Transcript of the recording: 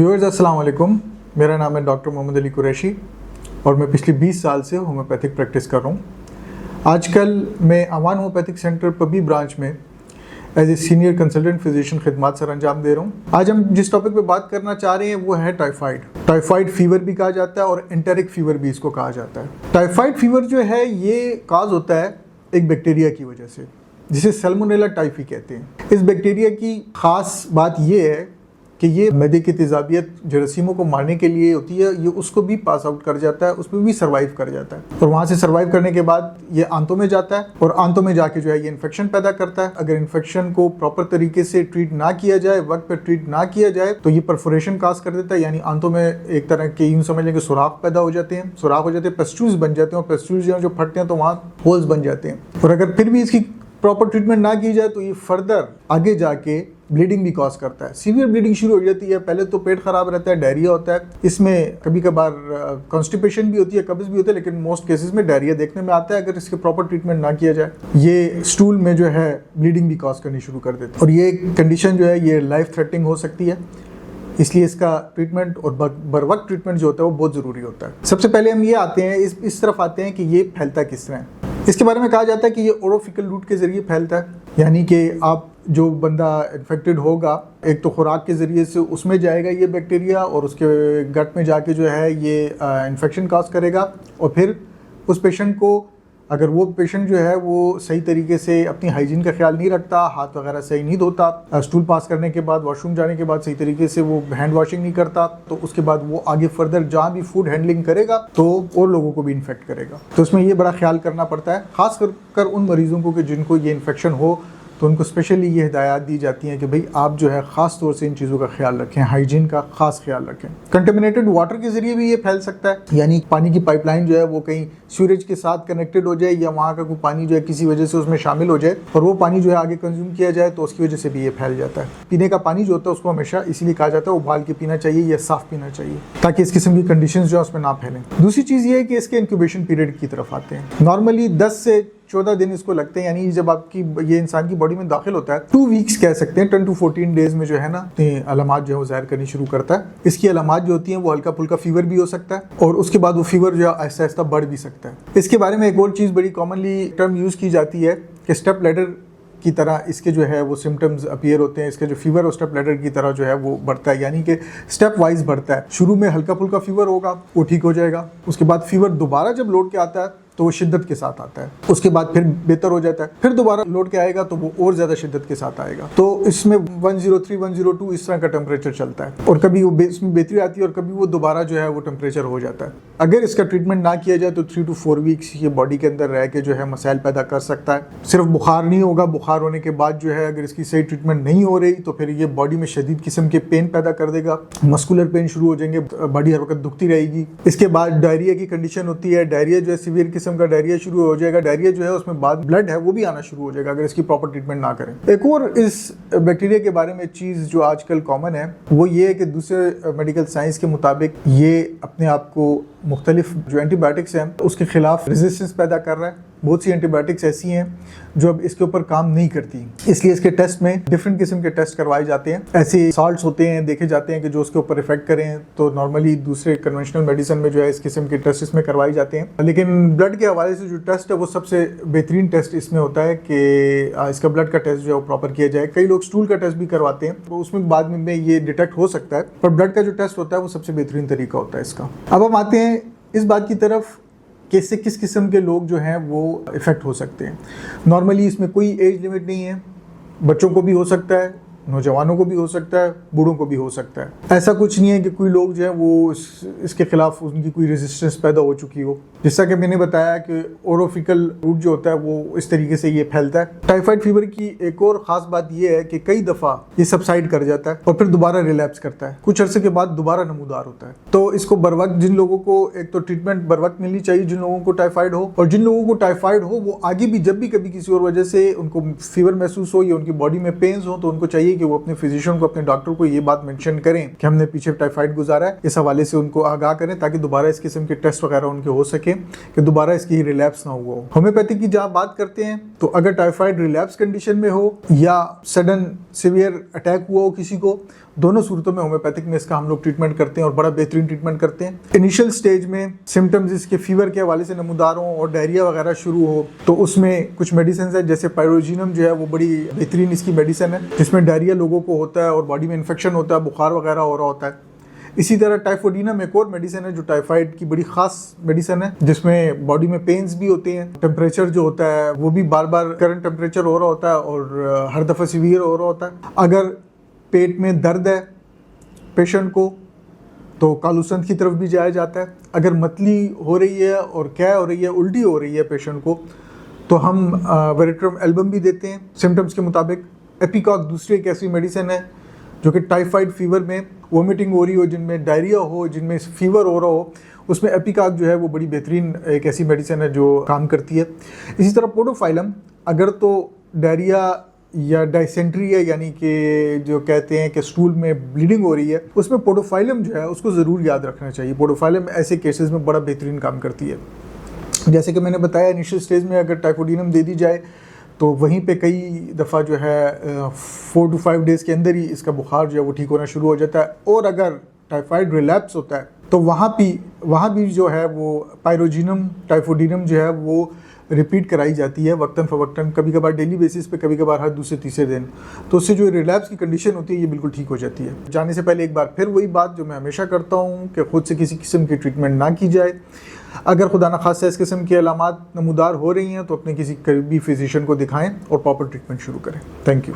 Viewers अस्सलाम वालेकुम। मेरा नाम है डॉक्टर मोहम्मद अली कुरैशी और मैं पिछले 20 साल से होम्योपैथिक प्रैक्टिस कर रहा हूँ। आजकल मैं अमान होम्योपैथिक सेंटर पबी ब्रांच में as a senior consultant physician खिदमत सर अंजाम दे रहा हूँ। आज हम जिस टॉपिक पे बात करना चाह रहे हैं वो है टाइफाइड। टाइफाइड फीवर भी कहा जाता है और एंटेरिक फीवर भी इसको कहा जाता है। टाइफाइड फीवर जो है ये काज होता है एक बैक्टीरिया की वजह से, जिसे सैल्मोनेला टाइफी कहते हैं। इस बैक्टीरिया की खास बात ये है कि ये मैदे की तेजाबियत जरासीमों को मारने के लिए होती है, ये उसको भी पास आउट कर जाता है, उसमें भी सर्वाइव कर जाता है और वहाँ से सर्वाइव करने के बाद ये आंतों में जाता है और आंतों में जाके जो है ये इन्फेक्शन पैदा करता है। अगर इन्फेक्शन को प्रॉपर तरीके से ट्रीट ना किया जाए, वक्त पर ट्रीट ना किया जाए तो ये परफोरेशन काज कर देता है, यानी आंतों में एक तरह के यूँ समझ लें कि सुराख पैदा हो जाते हैं, सुराख हो जाते हैं, पेस्ट्यूल्स बन जाते हैं और पेस्ट्यूल्स जो फटते हैं तो वहाँ होल्स बन जाते हैं। और अगर फिर भी इसकी प्रॉपर ट्रीटमेंट ना की जाए तो ये फर्दर आगे जाके ब्लीडिंग भी कॉज करता है। सीवियर ब्लीडिंग शुरू हो जाती है। पहले तो पेट खराब रहता है, डायरिया होता है, इसमें कभी कभार कॉन्स्टिपेशन भी होती है, कब्ज भी होता है, लेकिन मोस्ट केसेस में डायरिया देखने में आता है अगर इसके प्रॉपर ट्रीटमेंट ना किया जाए। ये स्टूल में जो है ब्लीडिंग भी कॉज करनी शुरू कर देती है और ये कंडीशन जो है ये लाइफ थ्रेटनिंग हो सकती है, इसलिए इसका ट्रीटमेंट और बर वक्त ट्रीटमेंट जो होता है वो बहुत ज़रूरी होता है। सबसे पहले हम ये आते हैं इस तरफ आते हैं कि ये फैलता किस तरह है। इसके बारे में कहा जाता है कि ये ओरोफिकल रूट के ज़रिए फैलता है, यानी कि आप जो बंदा इन्फेक्टेड होगा एक तो खुराक के ज़रिए से उसमें जाएगा ये बैक्टीरिया और उसके गट में जाके जो है ये इन्फेक्शन काज करेगा और फिर उस पेशेंट को, अगर वो पेशेंट जो है वो सही तरीके से अपनी हाइजीन का ख्याल नहीं रखता, हाथ वगैरह सही नहीं धोता, स्टूल पास करने के बाद वॉशरूम जाने के बाद सही तरीके से वो हैंड वॉशिंग नहीं करता, तो उसके बाद वो आगे फर्दर जहाँ भी फूड हैंडलिंग करेगा तो और लोगों को भी इन्फेक्ट करेगा। तो उसमें ये बड़ा ख्याल करना पड़ता है, खास कर उन मरीजों को कि जिनको ये इन्फेक्शन हो तो उनको स्पेशली ये हिदायत दी जाती हैं कि भाई आप जो है ख़ास तौर से इन चीज़ों का ख्याल रखें, हाइजीन का ख़ास ख्याल रखें। कंटेमिनेटेड वाटर के ज़रिए भी ये फैल सकता है, यानी पानी की पाइपलाइन जो है वो कहीं सीवरेज के साथ कनेक्टेड हो जाए या वहाँ का कोई पानी जो है किसी वजह से उसमें शामिल हो जाए और वो पानी जो है आगे कंज्यूम किया जाए तो उसकी वजह से भी ये फैल जाता है। पीने का पानी जो होता है उसको हमेशा इसीलिए कहा जाता है उबाल के पीना चाहिए या साफ़ पीना चाहिए ताकि इस किस्म की कंडीशन जो है उसमें ना फैलें। दूसरी चीज़ ये है कि इसके इंक्यूबेशन पीरियड की तरफ आते हैं। नॉर्मली 10 से 14 दिन इसको लगते हैं, यानी जब आपकी ये इंसान की बॉडी में दाखिल होता है 2 वीक्स कह सकते हैं, 10 to 14 डेज में जो है ना अपनी अलामात जो है वो ज़ाहिर करनी शुरू करता है। इसकी अलामात जो होती हैं वो हल्का फुल्का फीवर भी हो सकता है और उसके बाद वो फीवर जो है आहिस्ता आहिस्ता बढ़ भी सकता है। इसके बारे में एक और चीज़ बड़ी कॉमनली टर्म यूज़ की जाती है कि स्टेप लैडर की तरह इसके जो है वो सिम्टम्स अपीयर होते हैं। इसके जो फीवर और स्टेप लैडर की तरह जो है वो बढ़ता है, यानी कि स्टेप वाइज बढ़ता है। शुरू में हल्का फुल्का फीवर होगा, वो ठीक हो जाएगा, उसके बाद फीवर दोबारा जब लौट के आता है तो वो शिद्दत के साथ आता है, उसके बाद फिर बेहतर हो जाता है, फिर दोबारा लौट के आएगा तो वो और ज़्यादा शिद्दत के साथ आएगा। तो इसमें 103, 102 इस तरह का टेम्परेचर चलता है और कभी वो इसमें बेहतरी आती है और कभी वो दोबारा जो है वो टेम्परेचर हो जाता है। अगर इसका ट्रीटमेंट ना किया जाए तो 3 to 4 वीक्स ये बॉडी के अंदर रह के जो है मसाइल पैदा कर सकता है। सिर्फ बुखार नहीं होगा, बुखार होने के बाद जो है अगर इसकी सही ट्रीटमेंट नहीं हो रही तो फिर ये बॉडी में शदीद किस्म के पेन पैदा कर देगा, मस्कुलर पेन शुरू हो जाएंगे, बॉडी हर वक्त दुखती रहेगी। इसके बाद डायरिया की कंडीशन होती है, डायरिया जो है सीवियर किस्म का डायरिया शुरू हो जाएगा। डायरिया जो है उसमें बाद ब्लड है वो भी आना शुरू हो जाएगा अगर इसकी प्रॉपर ट्रीटमेंट ना करें। एक और इस बैक्टीरिया के बारे में चीज़ जो आजकल कॉमन है वो ये है कि दूसरे मेडिकल साइंस के मुताबिक ये अपने आप को मुख्तलिफ जो एंटीबायोटिक्स हैं उसके खिलाफ रेजिस्टेंस पैदा कर रहा है। बहुत सी एंटीबायोटिक्स ऐसी हैं जो अब इसके ऊपर काम नहीं करती, इसलिए इसके टेस्ट में डिफरेंट किस्म के टेस्ट करवाए जाते हैं। ऐसे सॉल्ट्स होते हैं, देखे जाते हैं कि जो उसके ऊपर इफेक्ट करें, तो नॉर्मली दूसरे कन्वेंशनल मेडिसिन में जो है इस किस्म के टेस्ट इसमें करवाए जाते हैं। लेकिन ब्लड के हवाले से जो टेस्ट है वो सबसे बेहतरीन टेस्ट इसमें होता है कि इसका ब्लड का टेस्ट जो है वो प्रॉपर किया जाए। कई लोग स्टूल का टेस्ट भी करवाते हैं तो उसमें बाद में ये डिटेक्ट हो सकता है, पर ब्लड का जो टेस्ट होता है वो सबसे बेहतरीन तरीका होता है इसका। अब हम आते हैं इस बात की तरफ कि इससे किस किस्म के लोग जो हैं वो इफ़ेक्ट हो सकते हैं। नॉर्मली इसमें कोई एज लिमिट नहीं है, बच्चों को भी हो सकता है, नौजवानों को भी हो सकता है, बूढ़ों को भी हो सकता है। ऐसा कुछ नहीं है कि कोई लोग जो है वो इसके खिलाफ उनकी कोई रेजिस्टेंस पैदा हो चुकी हो। जैसा कि मैंने बताया कि ओरोफिकल रूट जो होता है वो इस तरीके से ये फैलता है। टाइफाइड फीवर की एक और ख़ास बात ये है कि कई दफ़ा ये सबसाइड कर जाता है और फिर दोबारा रिलैप्स करता है, कुछ अरसे के बाद दोबारा नमूदार होता है। तो इसको बर वक्त जिन लोगों को एक तो ट्रीटमेंट बर वक्त मिलनी चाहिए जिन लोगों को टाइफाइड हो, और जिन लोगों को टाइफाइड हो वो आगे भी जब भी कभी किसी और वजह से उनको फीवर महसूस हो या उनकी बॉडी में पेन्स हो तो उनको चाहिए कि वो अपने फिजिशियन को, अपने डॉक्टर को ये बात मेंशन करें कि हमने पीछे टाइफाइड गुजारा है, इस हवाले से उनको आगाह करें ताकि दोबारा इस किस्म के टेस्ट वगैरह उनके हो सके कि दोबारा इसकी रिलैप्स ना हुआ हो। होम्योपैथी की जहाँ बात करते हैं तो अगर टाइफाइड रिलैप्स कंडीशन में हो या सडन सीवियर अटैक हुआ हो किसी को, दोनों सूरतों में होम्योपैथिक में इसका हम लोग ट्रीटमेंट करते हैं और बड़ा बेहतरीन ट्रीटमेंट करते हैं। इनिशियल स्टेज में सिम्टम्स इसके फीवर के हवाले से नमूदार हों और डायरिया वगैरह शुरू हो तो उसमें कुछ मेडिसिन है, जैसे पायरोजिनम जो है वो बड़ी बेहतरीन इसकी मेडिसिन है, जिसमें डायरिया लोगों को होता है और बॉडी में इन्फेक्शन होता है, बुखार वगैरह हो रहा होता है। इसी तरह टाइफोडिनम एक और मेडिसिन है जो टाइफाइड की बड़ी खास मेडिसिन है, जिसमें बॉडी में पेन्स भी होते हैं, टेम्परेचर जो होता है वो भी बार बार करंट टेम्परेचर हो रहा होता है और हर दफ़ा सीवियर हो रहा होता है। अगर पेट में दर्द है पेशेंट को तो कालूसंत की तरफ भी जाया जाता है। अगर मतली हो रही है और क्या हो रही है, उल्टी हो रही है पेशेंट को, तो हम वेरेट्रम एल्बम भी देते हैं सिम्टम्स के मुताबिक। एपिकॉक दूसरी एक ऐसी मेडिसिन है जो कि टाइफाइड फीवर में वोमिटिंग हो रही हो, जिनमें डायरिया हो, जिनमें फीवर हो रहा हो, उसमें एपिकॉक जो है वो बड़ी बेहतरीन एक ऐसी मेडिसिन है जो काम करती है। इसी तरह पोडोफाइलम, अगर तो डायरिया या डायसेंट्री है, यानी कि जो कहते हैं कि स्टूल में ब्लीडिंग हो रही है, उसमें पोडोफाइलम जो है उसको ज़रूर याद रखना चाहिए। पोडोफाइलम ऐसे केसेस में बड़ा बेहतरीन काम करती है। जैसे कि मैंने बताया, इनिशियल स्टेज में अगर टाइफोडिनम दे दी जाए तो वहीं पे कई दफ़ा जो है 4 to 5 डेज़ के अंदर ही इसका बुखार जो है वो ठीक होना शुरू हो जाता है। और अगर टाइफाइड रिलैप्स होता है तो वहाँ भी जो है वो पायरोजिनम टाइफोडिनम जो है वो रिपीट कराई जाती है वक्तन फ़वक्तन, कभी कभार डेली बेसिस पे, कभी कभार हर दूसरे तीसरे दिन। तो उससे जो रिलैप्स की कंडीशन होती है ये बिल्कुल ठीक हो जाती है। जाने से पहले एक बार फिर वही बात जो मैं हमेशा करता हूँ कि ख़ुद से किसी किस्म की ट्रीटमेंट ना की जाए। अगर खुदा न खास्ता इस किस्म की अलामात नमूदार हो रही हैं तो अपने किसी करीबी फिजिशियन को दिखाएं और प्रॉपर ट्रीटमेंट शुरू करें। Thank you.